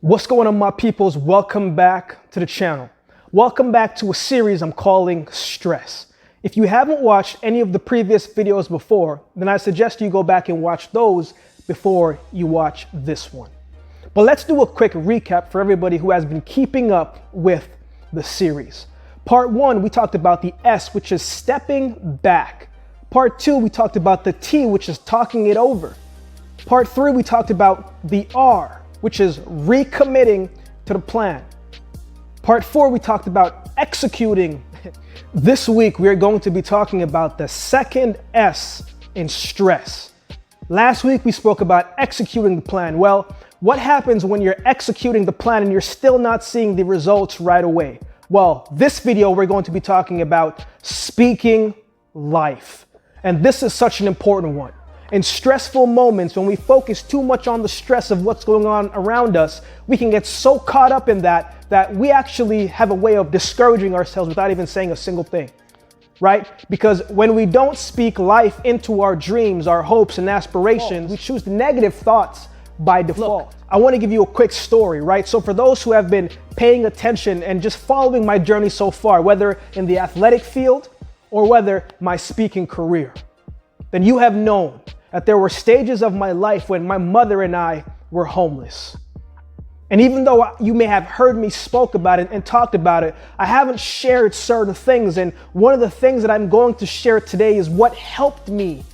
What's going on, my peoples? Welcome back to the channel. Welcome back to a series I'm calling Stress. If you haven't watched any of the previous videos before, then I suggest you go back and watch those before you watch this one. But let's do a quick recap for everybody who has been keeping up with the series. Part 1, we talked about the S, which is stepping back. Part 2, we talked about the T, which is talking it over. Part 3, we talked about the R, which is recommitting to the plan. Part 4, we talked about executing. This week, we are going to be talking about the second S in stress. Last week, we spoke about executing the plan. Well, what happens when you're executing the plan and you're still not seeing the results right away? Well, this video, we're going to be talking about speaking life. And this is such an important one. In stressful moments, when we focus too much on the stress of what's going on around us, we can get so caught up in that we actually have a way of discouraging ourselves without even saying a single thing, right? Because when we don't speak life into our dreams, our hopes and aspirations, we choose negative thoughts by default. Look, I want to give you a quick story, right? So for those who have been paying attention and just following my journey so far, whether in the athletic field or whether my speaking career, then you have known that there were stages of my life when my mother and I were homeless. And even though you may have heard me spoke about it and talked about it, I haven't shared certain things. And one of the things that I'm going to share today is what helped me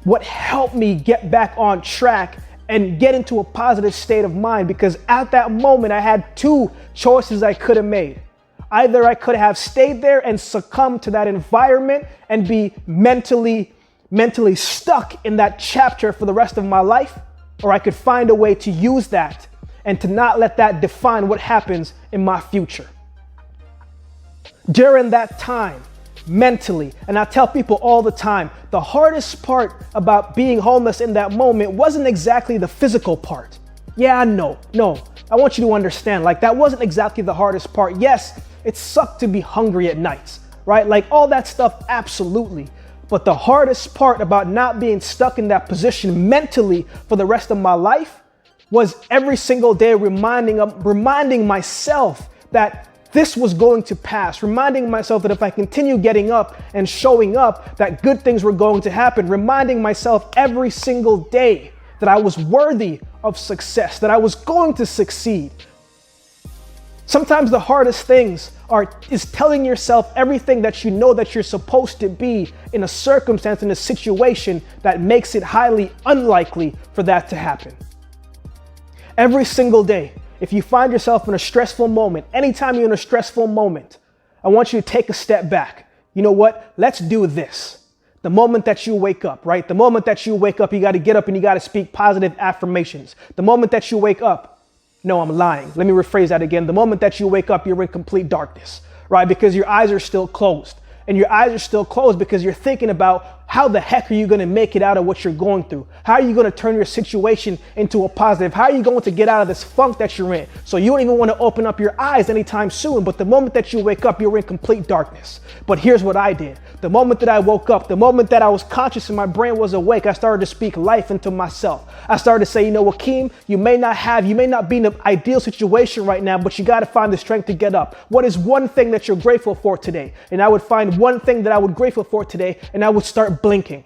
get back on track and get into a positive state of mind. Because at that moment, I had two choices I could have made. Either I could have stayed there and succumbed to that environment and be mentally stuck in that chapter for the rest of my life, or I could find a way to use that and to not let that define what happens in my future. During that time, mentally, and I tell people all the time, the hardest part about being homeless in that moment wasn't exactly the physical part. Yeah, no, I want you to understand, like, that wasn't exactly the hardest part. Yes, it sucked to be hungry at nights, right? Like, all that stuff, absolutely. But the hardest part about not being stuck in that position mentally for the rest of my life was every single day reminding myself that this was going to pass, reminding myself that if I continue getting up and showing up, that good things were going to happen, reminding myself every single day that I was worthy of success, that I was going to succeed. Sometimes the hardest things is telling yourself everything that you know that you're supposed to be in a circumstance, in a situation that makes it highly unlikely for that to happen. Every single day, if you find yourself in a stressful moment, anytime you're in a stressful moment, I want you to take a step back. You know what? Let's do this. The moment that you wake up, right? The moment that you wake up, you got to get up and you got to speak positive affirmations. The moment that you wake up, no, I'm lying. Let me rephrase that again. The moment that you wake up, you're in complete darkness, right? Because your eyes are still closed. And your eyes are still closed because you're thinking about how the heck are you going to make it out of what you're going through? How are you going to turn your situation into a positive? How are you going to get out of this funk that you're in? So you don't even want to open up your eyes anytime soon. But the moment that you wake up, you're in complete darkness. But here's what I did. The moment that I woke up, the moment that I was conscious and my brain was awake, I started to speak life into myself. I started to say, you know, Akeem, you may not be in an ideal situation right now, but you got to find the strength to get up. What is one thing that you're grateful for today? And I would find one thing that I would grateful for today, and I would start blinking.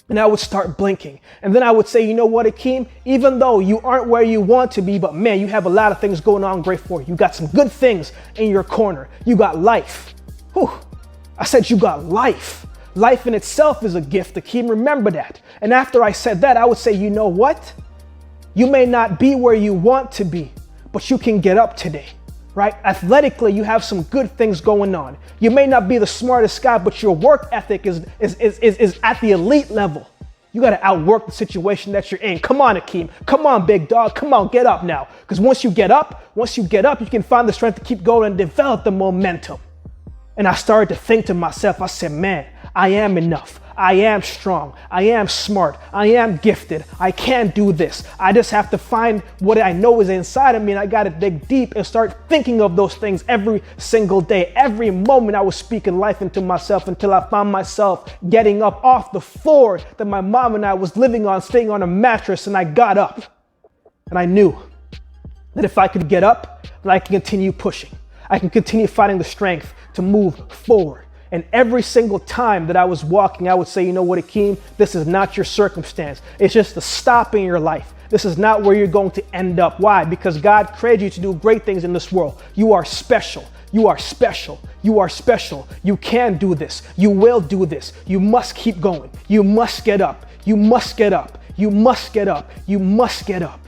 And then I would say, you know what, Akeem, even though you aren't where you want to be, but man, you have a lot of things going on great for you. You got some good things in your corner. You got life. Whew. I said you got life. Life in itself is a gift, Akeem. Remember that. And after I said that, I would say, you know what? You may not be where you want to be, but you can get up today. Right? Athletically, you have some good things going on. You may not be the smartest guy, but your work ethic is at the elite level. You got to outwork the situation that you're in. Come on, Akeem. Come on, big dog. Come on, get up now. Because once you get up, you can find the strength to keep going and develop the momentum. And I started to think to myself, I said, man, I am enough. I am strong. I am smart. I am gifted. I can do this. I just have to find what I know is inside of me, and I got to dig deep and start thinking of those things every single day. Every moment I was speaking life into myself until I found myself getting up off the floor that my mom and I was living on, staying on a mattress, and I got up and I knew That if I could get up, that I can continue pushing. I can continue finding the strength to move forward. And every single time that I was walking, I would say, you know what, Akeem, this is not your circumstance. It's just a stop in your life. This is not where you're going to end up. Why? Because God created you to do great things in this world. You are special. You are special. You are special. You can do this. You will do this. You must keep going. You must get up. You must get up. You must get up. You must get up.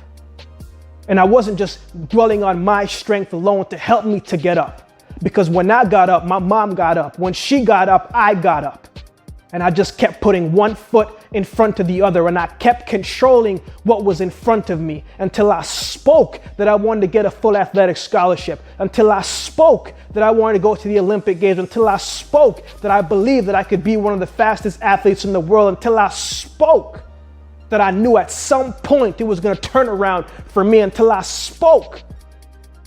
And I wasn't just dwelling on my strength alone to help me to get up. Because when I got up, my mom got up. When she got up, I got up. And I just kept putting one foot in front of the other, and I kept controlling what was in front of me until I spoke that I wanted to get a full athletic scholarship, until I spoke that I wanted to go to the Olympic Games, until I spoke that I believed that I could be one of the fastest athletes in the world, until I spoke that I knew at some point it was going to turn around for me, until I spoke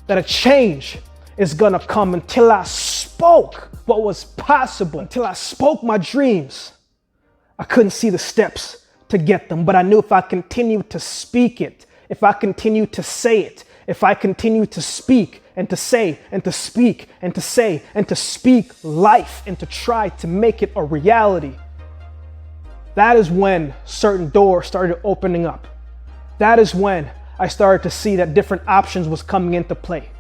that a change is gonna come, until I spoke what was possible, until I spoke my dreams. I couldn't see the steps to get them, but I knew if I continued to speak it, if I continued to say it, if I continued to speak and to say and to speak and to say and to speak life and to try to make it a reality, that is when certain doors started opening up. That is when I started to see that different options was coming into play.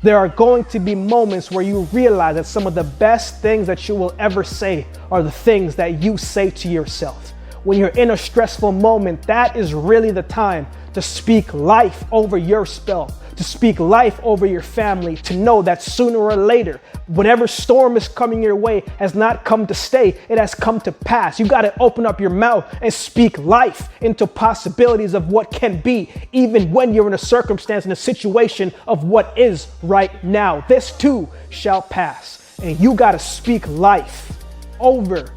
There are going to be moments where you realize that some of the best things that you will ever say are the things that you say to yourself. When you're in a stressful moment, that is really the time to speak life over your spell, to speak life over your family, to know that sooner or later, whatever storm is coming your way has not come to stay, it has come to pass. You got to open up your mouth and speak life into possibilities of what can be, even when you're in a circumstance, in a situation of what is right now. This too shall pass. And you got to speak life over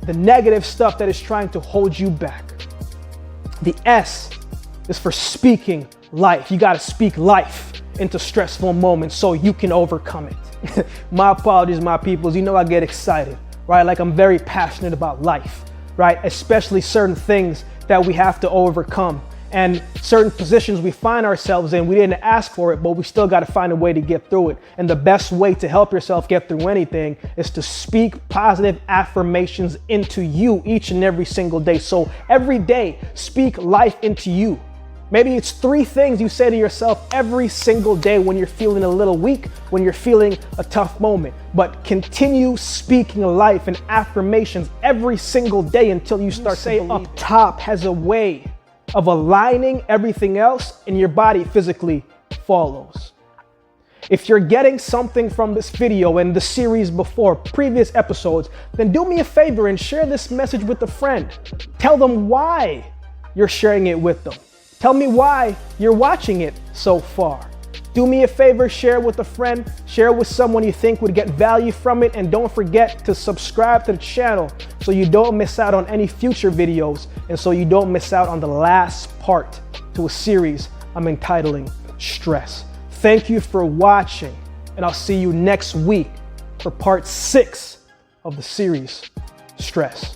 the negative stuff that is trying to hold you back. The S is for speaking life. You got to speak life into stressful moments so you can overcome it. My apologies, my peoples. You know I get excited, right? Like I'm very passionate about life, right? Especially certain things that we have to overcome and certain positions we find ourselves in. We didn't ask for it, but we still got to find a way to get through it. And the best way to help yourself get through anything is to speak positive affirmations into you each and every single day. So every day, speak life into you. Maybe it's 3 things you say to yourself every single day when you're feeling a little weak, when you're feeling a tough moment. But continue speaking life and affirmations every single day until you start to believe it. Up top has a way of aligning everything else, and your body physically follows. If you're getting something from this video and the series before, previous episodes, then do me a favor and share this message with a friend. Tell them why you're sharing it with them. Tell me why you're watching it so far. Do me a favor, share it with a friend, share it with someone you think would get value from it, and don't forget to subscribe to the channel so you don't miss out on any future videos and so you don't miss out on the last part to a series I'm entitling Stress. Thank you for watching, and I'll see you next week for part 6 of the series Stress.